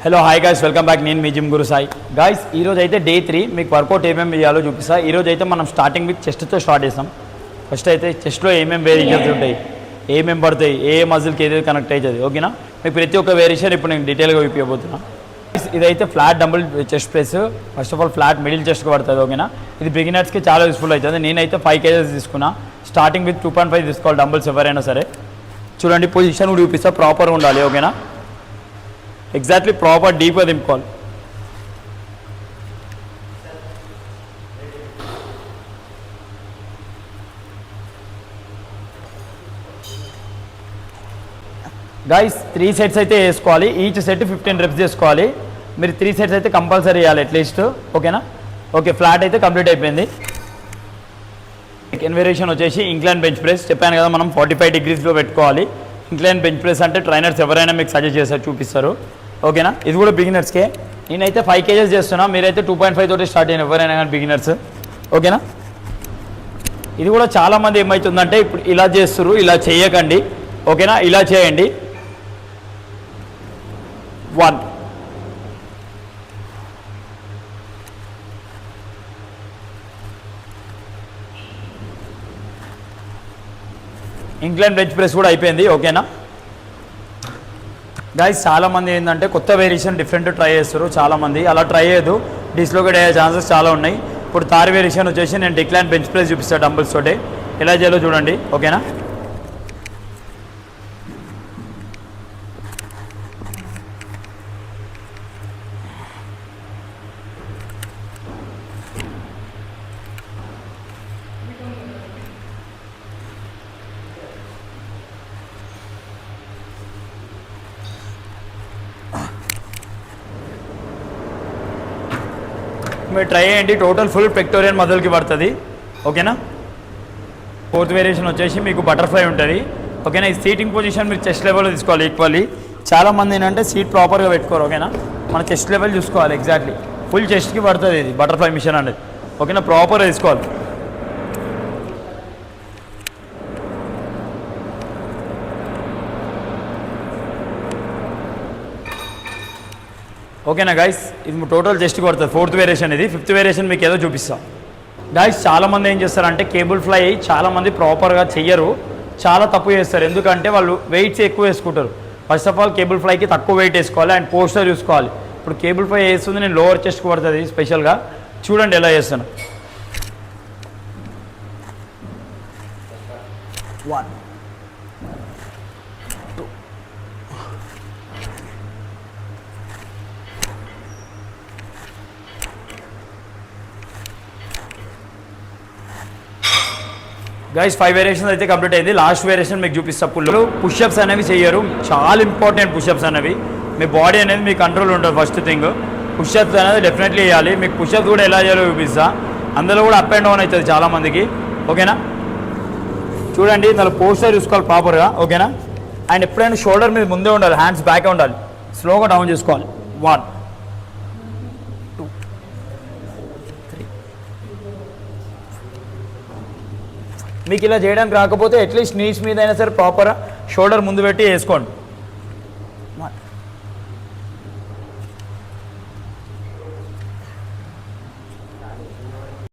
Hello hi guys, welcome back. నేను మీ gym గురు Sai. Guys, ఈరోజు అయితే డే 3 మీకు వర్కౌట్ ఏమేమి చేయాలో చూపిస్తా. ఈరోజు అయితే మనం స్టార్టింగ్ విత్ చెస్ట్తో స్టార్ట్ చేస్తాం. ఫస్ట్ అయితే చెస్ట్లో ఏమేమి వేరియేషన్స్ ఉంటాయి, ఏమేమి పడతాయి, ఏ మజిల్కి ఏదైతే కనెక్ట్ అవుతుంది, ఓకేనా? మీకు ప్రతి ఒక్క వేరియేషన్ ఇప్పుడు నేను డీటెయిల్గా చూపించబోతున్నా. ఇదైతే flat dumbbell chest press. First of all flat middle చెస్ట్కి పడుతుంది, ఓకేనా? ఇది బిగినర్స్కి చాలా యూస్ఫుల్ అవుతుంది. నేనైతే 5 kgs తీసుకున్నా. స్టార్టింగ్ విత్ 2.5 తీసుకోవాలి డంబుల్స్ ఎవరైనా సరే. చూడండి, పొజిషన్ కూడా చూపిస్తా, ప్రాపర్గా ఉండాలి, ఓకేనా? ఎగ్జాక్ట్లీ ప్రాపర్ డీప్గా దింపుకోవాలి. గైస్, 3 సెట్స్ అయితే వేసుకోవాలి. ఈచ్ సెట్ 15 reps చేసుకోవాలి. మీరు 3 సెట్స్ అయితే కంపల్సరీ వేయాలి అట్లీస్ట్, ఓకేనా? ఓకే, ఫ్లాట్ అయితే కంప్లీట్ అయిపోయింది. వేరియేషన్ వచ్చేసి ఇంక్లైన్ బెంచ్ ప్రెస్. చెప్పాను కదా, మనం 45 degreesలో పెట్టుకోవాలి. ఇంక్లైన్ బెంచ్ ప్రెస్ అంటే ట్రైనర్స్ ఎవరైనా మీకు సజెస్ట్ చేస్తారు, చూపిస్తారు, ఓకేనా? ఇది కూడా బిగినర్స్కే. నేనైతే 5 kgs చేస్తున్నా. మీరైతే 2.5 తోటి స్టార్ట్ అయిన ఎవరైనా కానీ బిగినర్స్, ఓకేనా? ఇది కూడా చాలామంది ఏమవుతుందంటే ఇప్పుడు ఇలా చేస్తారు, ఇలా చేయకండి, ఓకేనా? ఇలా చేయండి. 1 ఇంక్లైన్ బెంచ్ ప్రెస్ కూడా అయిపోయింది, ఓకేనా? గైస్, చాలామంది ఏంటంటే కొత్త వేరియేషన్ డిఫరెంట్ ట్రై చేస్తారు. చాలామంది అలా ట్రై చేయదు, డిస్లోకేట్ అయ్యే ఛాన్సెస్ చాలా ఉన్నాయి. ఇప్పుడు థర్డ్ వేరియేషన్ వచ్చేసి నేను డిక్లైన్ బెంచ్ ప్రెస్ చూపిస్తాను డంబుల్స్ తోటి. ఎలా చేయాలో చూడండి, ఓకేనా? మీరు ట్రై చేయండి. టోటల్ ఫుల్ పెక్టోరియల్ మజిల్కి పడుతుంది, ఓకేనా? 4th వేరియేషన్ వచ్చేసి మీకు బటర్ఫ్లై ఉంటుంది, ఓకేనా? ఈ సీటింగ్ పొజిషన్ మీరు చెస్ట్ లెవెల్లో తీసుకోవాలి ఈక్వల్లీ. చాలామంది ఏంటంటే సీట్ ప్రాపర్గా పెట్టుకోరు, ఓకేనా? మన చెస్ట్ లెవెల్ చూసుకోవాలి ఎగ్జాక్ట్లీ. ఫుల్ చెస్ట్కి పడుతుంది ఇది బటర్ఫ్లై మిషన్ అనేది, ఓకేనా? ప్రాపర్గా తీసుకోవాలి. ఓకేనా గైస్? ఇది టోటల్ చెస్ట్కి పడుతుంది. 4th వేరియేషన్ ఇది. 5th వేరియేషన్ మీకు ఏదో చూపిస్తాం. గైస్, చాలామంది ఏం చేస్తారంటే కేబుల్ ఫ్లై చాలామంది ప్రాపర్గా చెయ్యరు, చాలా తప్పు చేస్తారు. ఎందుకంటే వాళ్ళు వెయిట్స్ ఎక్కువ వేసుకుంటారు. ఫస్ట్ ఆఫ్ ఆల్ కేబుల్ ఫ్లైకి తక్కువ వెయిట్ వేసుకోవాలి అండ్ పోస్టర్ చూసుకోవాలి. ఇప్పుడు కేబుల్ ఫ్లై వేస్తుంది, నేను లోవర్ చెస్ట్కి పడుతుంది స్పెషల్గా. చూడండి ఎలా చేస్తాను. 1 గైస్, 5 వేరియేషన్స్ అయితే కంప్లీట్ అయింది. లాస్ట్ వేరియేషన్ మీకు చూపిస్తా. పుషప్స్ అనేవి చేయరు, చాలా ఇంపార్టెంట్ పుషప్స్ అనేవి. మీ బాడీ అనేది మీ కంట్రోల్ ఉంటుంది. ఫస్ట్ థింగ్ పుషప్స్ అనేది డెఫినెట్లీ చేయాలి. మీకు పుషప్స్ కూడా ఎలా చేయాలో చూపిస్తా. అందులో కూడా అప్ అండ్ డౌన్ అవుతుంది చాలామందికి, ఓకేనా? చూడండి, దానిలో పోస్టర్ చూసుకోవాలి ప్రాపర్గా, ఓకేనా? అండ్ ఎప్పుడైనా షోల్డర్ మీద ముందే ఉండాలి, హ్యాండ్స్ బ్యాకే ఉండాలి. స్లోగా డౌన్ చేసుకోవాలి. 1 2 3. మీకు ఇలా చేయడానికి రాకపోతే అట్లీస్ట్ నీస్ మీద అయినా సరే ప్రాపర్గా షోల్డర్ ముందు పెట్టి వేసుకోండి.